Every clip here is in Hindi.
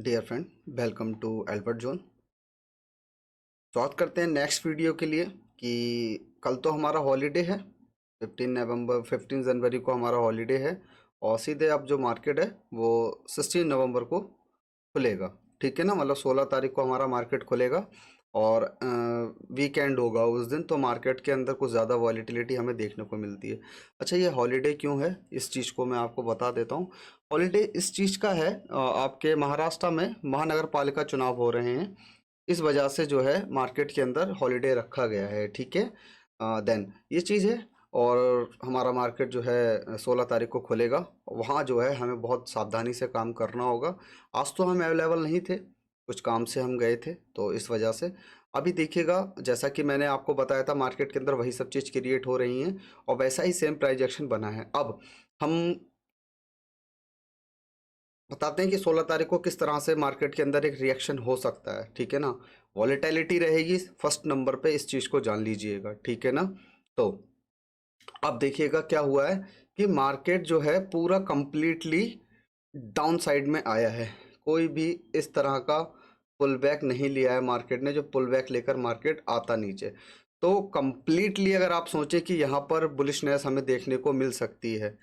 Dear friend, welcome to Albert zone. स्वागत करते हैं नेक्स्ट वीडियो के लिए कि कल तो हमारा हॉलीडे है। 15 जनवरी को हमारा हॉलीडे है और सीधे अब जो मार्केट है वो 16 नवंबर को खुलेगा। ठीक है ना, मतलब 16 तारीख को हमारा मार्केट खुलेगा और वीकेंड होगा उस दिन, तो मार्केट के अंदर कुछ ज़्यादा वॉलीटिलिटी हमें देखने को मिलती है। अच्छा, ये हॉलीडे क्यों है इस चीज़ को मैं आपको बता देता हूँ। हॉलीडे इस चीज़ का है, आपके महाराष्ट्र में महानगर पालिका चुनाव हो रहे हैं, इस वजह से जो है मार्केट के अंदर हॉलीडे रखा गया है। ठीक है, देन ये चीज़ है। और हमारा मार्केट जो है 16 तारीख को खुलेगा। वहाँ जो है हमें बहुत सावधानी से काम करना होगा। आज तो हम अवेलेबल नहीं थे, कुछ काम से हम गए थे, तो इस वजह से अभी देखिएगा, जैसा कि मैंने आपको बताया था मार्केट के अंदर वही सब चीज़ क्रिएट हो रही हैं और वैसा ही सेम प्राइस एक्शन बना है। अब हम बताते हैं कि 16 तारीख को किस तरह से मार्केट के अंदर एक रिएक्शन हो सकता है। ठीक है ना, वॉलेटिलिटी रहेगी फर्स्ट नंबर पे, इस चीज़ को जान लीजिएगा। ठीक है ना, तो अब देखिएगा क्या हुआ है कि मार्केट जो है पूरा कंप्लीटली डाउन साइड में आया है। कोई भी इस तरह का पुल बैक नहीं लिया है मार्केट ने, जो पुल बैक लेकर मार्केट आता नीचे। तो कंप्लीटली अगर आप सोचें कि यहाँ पर बुलिशनेस हमें देखने को मिल सकती है,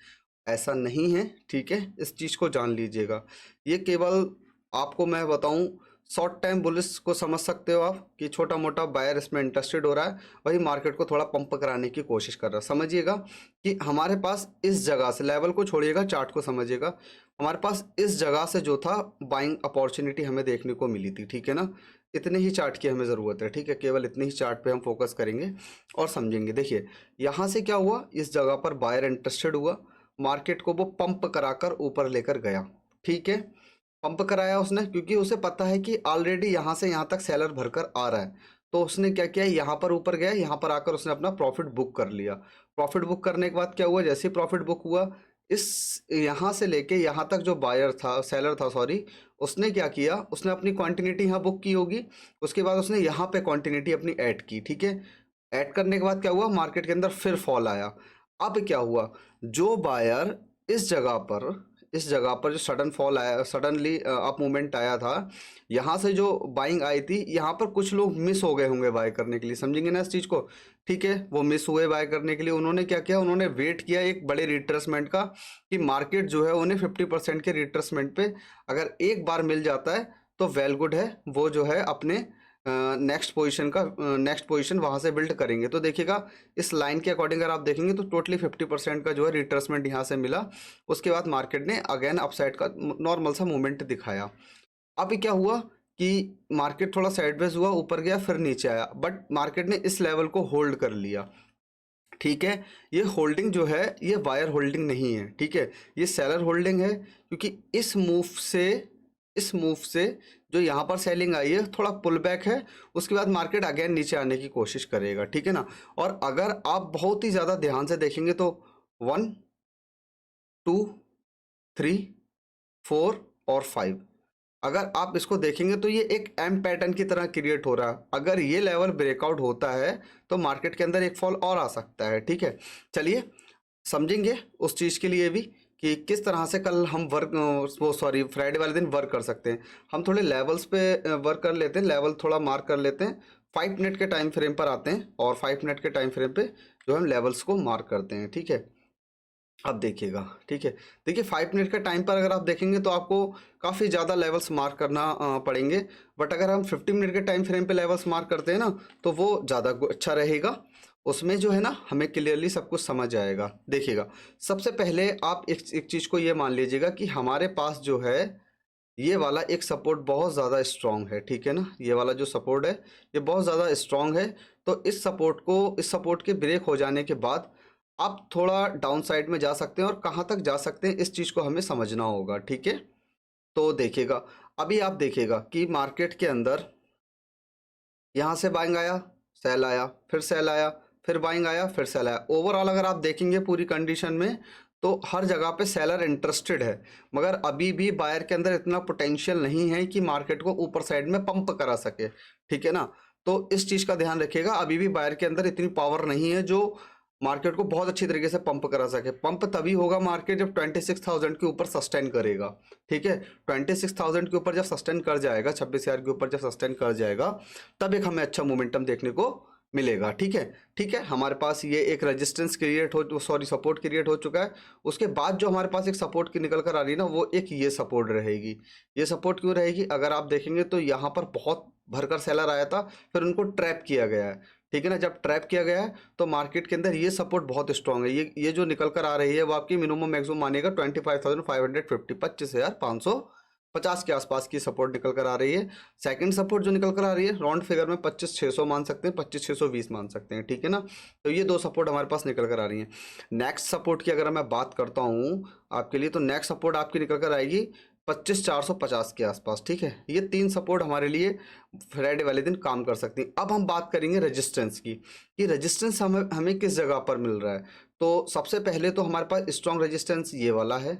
ऐसा नहीं है। ठीक है, इस चीज़ को जान लीजिएगा। ये केवल आपको मैं बताऊं, शॉर्ट टाइम बुलिस को समझ सकते हो आप कि छोटा मोटा बायर इसमें इंटरेस्टेड हो रहा है, वही मार्केट को थोड़ा पंप कराने की कोशिश कर रहा है। समझिएगा कि हमारे पास इस जगह से, लेवल को छोड़िएगा चार्ट को समझिएगा, हमारे पास इस जगह से जो था बाइंग अपॉर्चुनिटी हमें देखने को मिली थी। ठीक है ना, इतने ही चार्ट की हमें ज़रूरत है। ठीक है, केवल इतने ही चार्ट पे हम फोकस करेंगे और समझेंगे। देखिए यहाँ से क्या हुआ, इस जगह पर बायर इंटरेस्टेड हुआ, मार्केट को वो पंप कराकर ऊपर लेकर गया। ठीक है, पंप कराया उसने क्योंकि उसे पता है कि ऑलरेडी यहाँ से यहाँ तक सेलर भरकर आ रहा है। तो उसने क्या किया, यहाँ पर ऊपर गया, यहाँ पर आकर उसने अपना प्रॉफिट बुक कर लिया। प्रॉफिट बुक करने के बाद क्या हुआ, जैसे ही प्रॉफिट बुक हुआ, इस यहाँ से लेके यहाँ तक जो बायर था, सेलर था सॉरी, उसने क्या किया, उसने अपनी क्वांटिटी यहाँ बुक की होगी, उसके बाद उसने यहाँ पे क्वांटिटी अपनी ऐड की। ठीक है, ऐड करने के बाद क्या हुआ, मार्केट के अंदर फिर फॉल आया। अब क्या हुआ, जो बायर इस जगह पर जो सडन फॉल आया, सडनली अप मूवमेंट आया था, यहाँ से जो बाइंग आई थी, यहाँ पर कुछ लोग मिस हो गए होंगे बाय करने के लिए। समझेंगे ना इस चीज़ को। ठीक है, वो मिस हुए बाय करने के लिए, उन्होंने क्या किया, उन्होंने वेट किया एक बड़े रिट्रेसमेंट का, कि मार्केट जो है उन्हें 50% के रिट्रेसमेंट पे अगर एक बार मिल जाता है तो वेल गुड है, वो जो है अपने नेक्स्ट पोजीशन वहाँ से बिल्ड करेंगे। तो देखिएगा इस लाइन के अकॉर्डिंग अगर आप देखेंगे तो टोटली 50% का जो है रिट्रेसमेंट यहाँ से मिला। उसके बाद मार्केट ने अगेन अपसाइड का नॉर्मल सा मूवमेंट दिखाया। अभी क्या हुआ कि मार्केट थोड़ा साइडवेज हुआ, ऊपर गया फिर नीचे आया, बट मार्केट ने इस लेवल को होल्ड कर लिया। ठीक है, ये होल्डिंग जो है ये वायर होल्डिंग नहीं है। ठीक है, ये सेलर होल्डिंग है, क्योंकि इस मूव से जो यहाँ पर सेलिंग आई है, थोड़ा पुल बैक है, उसके बाद मार्केट अगेन नीचे आने की कोशिश करेगा। ठीक है ना, और अगर आप बहुत ही ज़्यादा ध्यान से देखेंगे तो 1 2 3 4 और 5, अगर आप इसको देखेंगे तो ये एक एम पैटर्न की तरह क्रिएट हो रहा है। अगर ये लेवल ब्रेकआउट होता है तो मार्केट के अंदर एक फॉल और आ सकता है। ठीक है, चलिए समझेंगे उस चीज़ के लिए भी कि किस तरह से कल हम फ्राइडे वाले दिन वर्क कर सकते हैं। हम थोड़े लेवल्स पे वर्क कर लेते हैं, लेवल थोड़ा मार्क कर लेते हैं। 5 मिनट के टाइम फ्रेम पर आते हैं और 5 मिनट के टाइम फ्रेम पे जो हम लेवल्स को मार्क करते हैं। ठीक है, अब देखिएगा। ठीक है, देखिए 5 मिनट के टाइम पर अगर आप देखेंगे तो आपको काफ़ी ज़्यादा लेवल्स मार्क करना पड़ेंगे, बट अगर हम 50 मिनट के टाइम फ्रेम पे लेवल्स मार्क करते हैं ना, तो वो ज़्यादा अच्छा रहेगा। उसमें जो है ना हमें क्लियरली सब कुछ समझ आएगा। देखिएगा, सबसे पहले आप एक चीज़ को ये मान लीजिएगा कि हमारे पास जो है ये वाला एक सपोर्ट बहुत ज़्यादा स्ट्रॉन्ग है। ठीक है ना, ये वाला जो सपोर्ट है ये बहुत ज़्यादा स्ट्रॉन्ग है। तो इस सपोर्ट के ब्रेक हो जाने के बाद आप थोड़ा डाउन साइड में जा सकते हैं, और कहाँ तक जा सकते हैं इस चीज़ को हमें समझना होगा। ठीक है, तो देखिएगा, अभी आप देखिएगा कि मार्केट के अंदर यहाँ से बाइंग आया, सेल आया, फिर सेल आया, फिर बाइंग आया, फिर सेल आया। ओवरऑल अगर आप देखेंगे पूरी कंडीशन में तो हर जगह पे सेलर इंटरेस्टेड है, मगर अभी भी बायर के अंदर इतना पोटेंशियल नहीं है कि मार्केट को ऊपर साइड में पंप करा सके। ठीक है ना, तो इस चीज़ का ध्यान रखिएगा, अभी भी बायर के अंदर इतनी पावर नहीं है जो मार्केट को बहुत अच्छी तरीके से पंप करा सके। पंप तभी होगा मार्केट जब 26,000 के ऊपर सस्टेन करेगा, ठीक है। 26,000 के ऊपर जब सस्टेन कर जाएगा, 26,000 के ऊपर जब सस्टेन कर जाएगा, तब एक हमें अच्छा मोमेंटम देखने को मिलेगा, ठीक है। ठीक है, हमारे पास ये एक रेजिस्टेंस क्रिएट हो, सॉरी सपोर्ट क्रिएट हो चुका है। उसके बाद जो हमारे पास एक सपोर्ट की निकल कर आ रही है ना, वो एक ये सपोर्ट रहेगी। ये सपोर्ट क्यों रहेगी? अगर आप देखेंगे तो यहाँ पर बहुत भरकर सेलर आया था, फिर उनको ट्रैप किया गया है, ठीक है ना। जब ट्रैप किया गया है तो मार्केट के अंदर ये सपोर्ट बहुत स्ट्रांग है। ये जो निकल कर आ रही है वो आपकी मिनिमम मैक्सिमम मानेगा 25,550, 25,550 के आसपास की सपोर्ट निकल कर आ रही है। सेकंड सपोर्ट जो निकल कर आ रही है राउंड फिगर में 25,600 मान सकते हैं, 25,620 मान सकते हैं, ठीक है ना। तो ये दो सपोर्ट हमारे पास निकल कर आ रही है। नेक्स्ट सपोर्ट की अगर मैं बात करता हूँ आपके लिए, तो नेक्स्ट सपोर्ट आपकी निकल कर आएगी 25,450 के आसपास, ठीक है। ये तीन सपोर्ट हमारे लिए फ्राइडे वाले दिन काम कर सकती हैं। अब हम बात करेंगे रेजिस्टेंस की, कि रेजिस्टेंस हमें किस जगह पर मिल रहा है। तो सबसे पहले तो हमारे पास स्ट्रॉन्ग रेजिस्टेंस ये वाला है,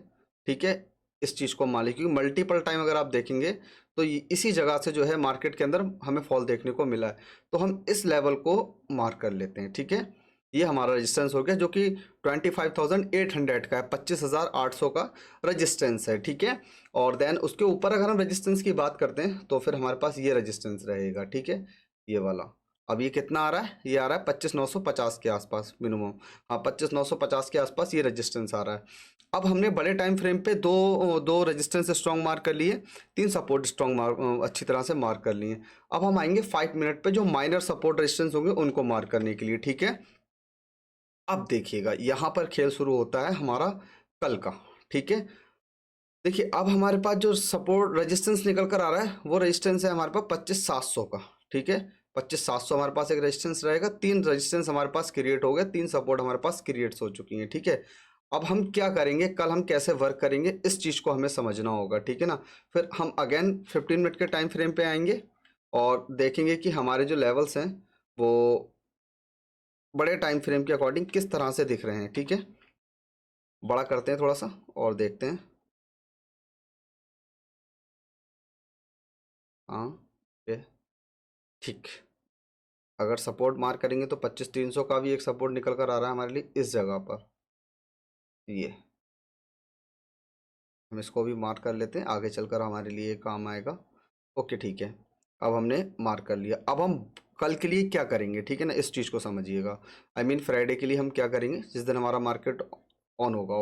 ठीक है। इस चीज़ को मान लीजिए, क्योंकि मल्टीपल टाइम अगर आप देखेंगे तो इसी जगह से जो है मार्केट के अंदर हमें फॉल देखने को मिला है। तो हम इस लेवल को मार्क कर लेते हैं, ठीक है। ये हमारा रेजिस्टेंस हो गया, जो कि 25,800 का है, 25,800 का रेजिस्टेंस है, ठीक है। और देन उसके ऊपर अगर हम रेजिस्टेंस की बात करते हैं तो फिर हमारे पास ये रेजिस्टेंस रहेगा, ठीक है, ये वाला। अब ये कितना आ रहा है? ये आ रहा है 25,950 के आसपास मिनिमम, हाँ 25,950 के आसपास ये रेजिस्टेंस आ रहा है। अब हमने बड़े टाइम फ्रेम पे दो रेजिस्टेंस स्ट्रॉन्ग मार्क कर लिए, तीन सपोर्ट स्ट्रॉन्ग मार्क अच्छी तरह से मार्क कर लिए। अब हम आएंगे 5 मिनट पे, जो माइनर सपोर्ट रेजिस्टेंस होंगे उनको मार्क करने के लिए, ठीक है। अब देखिएगा यहाँ पर खेल शुरू होता है हमारा कल का, ठीक है। देखिए अब हमारे पास जो सपोर्ट रेजिस्टेंस निकल कर आ रहा है वो रेजिस्टेंस है हमारे पास 25,700 का, ठीक है। 25,700 हमारे पास एक रेजिस्टेंस रहेगा। तीन रेजिस्टेंस हमारे पास क्रिएट हो गए, तीन सपोर्ट हमारे पास क्रिएट हो चुकी हैं, ठीक है। अब हम क्या करेंगे, कल हम कैसे वर्क करेंगे, इस चीज़ को हमें समझना होगा, ठीक है ना। फिर हम अगेन 15 मिनट के टाइम फ्रेम पे आएंगे और देखेंगे कि हमारे जो लेवल्स हैं वो बड़े टाइम फ्रेम के अकॉर्डिंग किस तरह से दिख रहे हैं, ठीक है। बड़ा करते हैं थोड़ा सा और देखते हैं। हाँ ये ठीक। अगर सपोर्ट मार्क करेंगे तो 25,300 का भी एक सपोर्ट निकल कर आ रहा है हमारे लिए इस जगह पर। ये हम इसको भी मार्क कर लेते हैं, आगे चलकर हमारे लिए काम आएगा। ओके ठीक है, अब हमने मार्क कर लिया। अब हम कल के लिए क्या करेंगे, ठीक है ना, इस चीज़ को समझिएगा। आई मीन फ्राइडे के लिए हम क्या करेंगे, जिस दिन हमारा मार्केट ऑन होगा।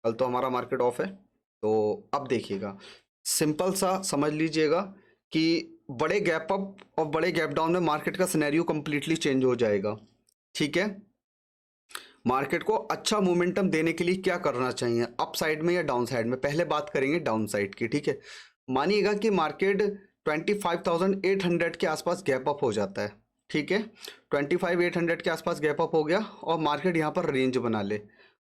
कल तो हमारा मार्केट ऑफ है। तो अब देखिएगा, सिंपल सा समझ लीजिएगा कि बड़े गैप अप और बड़े गैप डाउन में मार्केट का सिनेरियो कंप्लीटली चेंज हो जाएगा, ठीक है। मार्केट को अच्छा मोमेंटम देने के लिए क्या करना चाहिए, अप साइड में या डाउन साइड में। पहले बात करेंगे डाउन साइड की, ठीक है। मानिएगा कि मार्केट 25,800 के आसपास गैप अप हो जाता है, ठीक है। 25,800 के आसपास गैप अप हो गया और मार्केट यहाँ पर रेंज बना ले।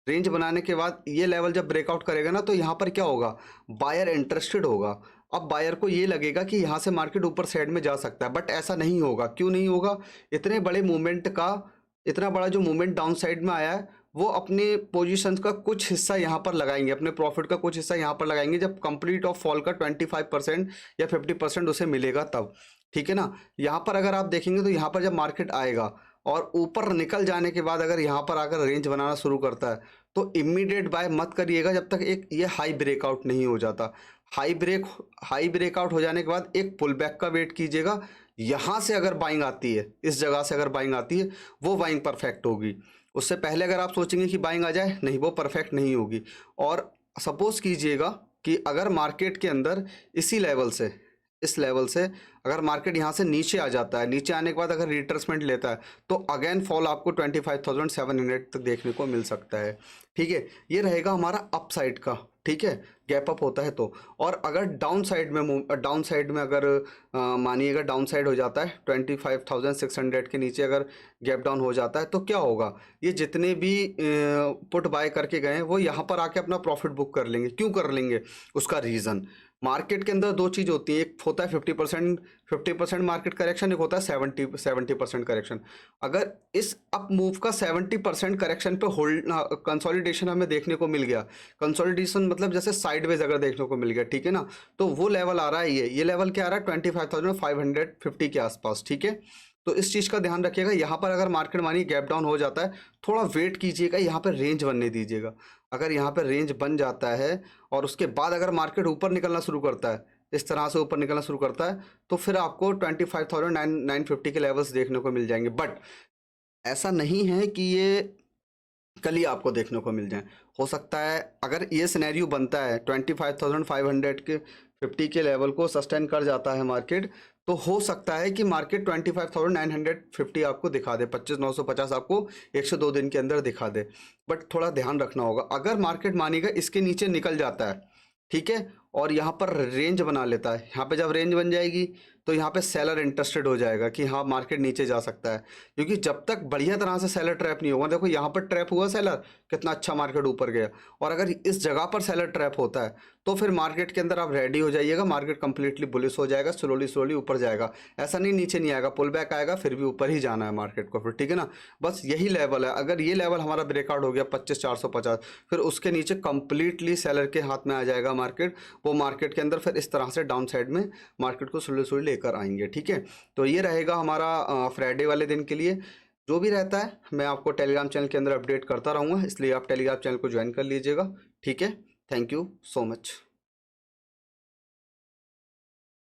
रेंज बनाने के बाद ये लेवल जब ब्रेकआउट करेगा ना, तो यहाँ पर क्या होगा, बायर इंटरेस्टेड होगा। अब बायर को ये लगेगा कि यहाँ से मार्केट ऊपर साइड में जा सकता है, बट ऐसा नहीं होगा। क्यों नहीं होगा? इतने बड़े मूवमेंट का, इतना बड़ा जो मूवमेंट डाउन साइड में आया है, वो अपने पोजीशंस का कुछ हिस्सा यहाँ पर लगाएंगे, अपने प्रॉफिट का कुछ हिस्सा यहाँ पर लगाएंगे जब कंप्लीट ऑफ फॉल का 25% या 50% उसे मिलेगा तब, ठीक है ना। यहाँ पर अगर आप देखेंगे तो यहाँ पर जब मार्केट आएगा और ऊपर निकल जाने के बाद अगर यहाँ पर आकर रेंज बनाना शुरू करता है, तो इमीडिएट बाय मत करिएगा जब तक एक ये हाई ब्रेकआउट नहीं हो जाता। हाई ब्रेकआउट हो जाने के बाद एक पुल बैक का वेट कीजिएगा। यहाँ से अगर बाइंग आती है, इस जगह से अगर बाइंग आती है, वो बाइंग परफेक्ट होगी। उससे पहले अगर आप सोचेंगे कि बाइंग आ जाए, नहीं, वो परफेक्ट नहीं होगी। और सपोज कीजिएगा कि अगर मार्केट के अंदर इसी लेवल से, इस लेवल से अगर मार्केट यहाँ से नीचे आ जाता है, नीचे आने के बाद अगर रिट्रेसमेंट लेता है, तो अगेन फॉल आपको 25,700 तक देखने को मिल सकता है, ठीक है। ये रहेगा हमारा अप साइड का, ठीक है, गैप अप होता है तो। और अगर डाउन साइड में अगर मानिएगा डाउन साइड हो जाता है 25,600 के नीचे अगर गैप डाउन हो जाता है, तो क्या होगा, ये जितने भी पुट बाय करके गए हैं वो यहाँ पर आके अपना प्रॉफिट बुक कर लेंगे। क्यों कर लेंगे? उसका रीज़न, मार्केट के अंदर दो चीज़ होती है, एक होता है 50% मार्केट करेक्शन, एक होता है 70% करेक्शन। अगर इस अप मूव का 70% करेक्शन पे होल्ड कंसोलिडेशन हमें देखने को मिल गया, कंसोलिडेशन मतलब जैसे साइडवेज अगर देखने को मिल गया, ठीक है ना, तो वो लेवल आ रहा है, ये लेवल क्या आ रहा है 25,550 के आसपास, ठीक है। तो इस चीज़ का ध्यान रखिएगा। यहाँ पर अगर मार्केट मानिए गैप डाउन हो जाता है, थोड़ा वेट कीजिएगा, यहाँ पर रेंज बनने दीजिएगा। अगर यहाँ पर रेंज बन जाता है और उसके बाद अगर मार्केट ऊपर निकलना शुरू करता है, इस तरह से ऊपर निकलना शुरू करता है, तो फिर आपको 25,950 के लेवल्स देखने को मिल जाएंगे। बट ऐसा नहीं है कि ये कल ही आपको देखने को मिल जाए। हो सकता है अगर ये सिनेरियो बनता है 25,500 के 50 के लेवल को सस्टेन कर जाता है मार्केट, तो हो सकता है कि मार्केट 25,950 आपको दिखा दे, 25,950 आपको 102 दिन के अंदर दिखा दे। बट थोड़ा ध्यान रखना होगा, अगर मार्केट मानिएगा इसके नीचे निकल जाता है, ठीक है, और यहाँ पर रेंज बना लेता है, यहाँ पे जब रेंज बन जाएगी तो यहाँ पे सेलर इंटरेस्टेड हो जाएगा कि हाँ मार्केट नीचे जा सकता है। क्योंकि जब तक बढ़िया तरह से सेलर ट्रैप नहीं होगा, देखो यहाँ पर ट्रैप हुआ सेलर, कितना अच्छा मार्केट ऊपर गया, और अगर इस जगह पर सेलर ट्रैप होता है तो फिर मार्केट के अंदर आप रेडी हो जाइएगा, मार्केट कंप्लीटली बुलिश हो जाएगा, स्लोली स्लोली ऊपर जाएगा, ऐसा नहीं नीचे नहीं आएगा, पुल बैक आएगा, फिर भी ऊपर ही जाना है मार्केट को फिर, ठीक है ना। बस यही लेवल है, अगर ये लेवल हमारा ब्रेकआउट हो गया 25,450, फिर उसके नीचे कंप्लीटली सेलर के हाथ में आ जाएगा मार्केट, वो मार्केट के अंदर फिर इस तरह से डाउन साइड में मार्केट को स्लोली स्लोली लेकर आएंगे, ठीक है। तो ये रहेगा हमारा फ्राइडे वाले दिन के लिए। जो भी रहता है मैं आपको टेलीग्राम चैनल के अंदर अपडेट करता रहूँगा, इसलिए आप टेलीग्राम चैनल को ज्वाइन कर लीजिएगा, ठीक है। Thank you so much.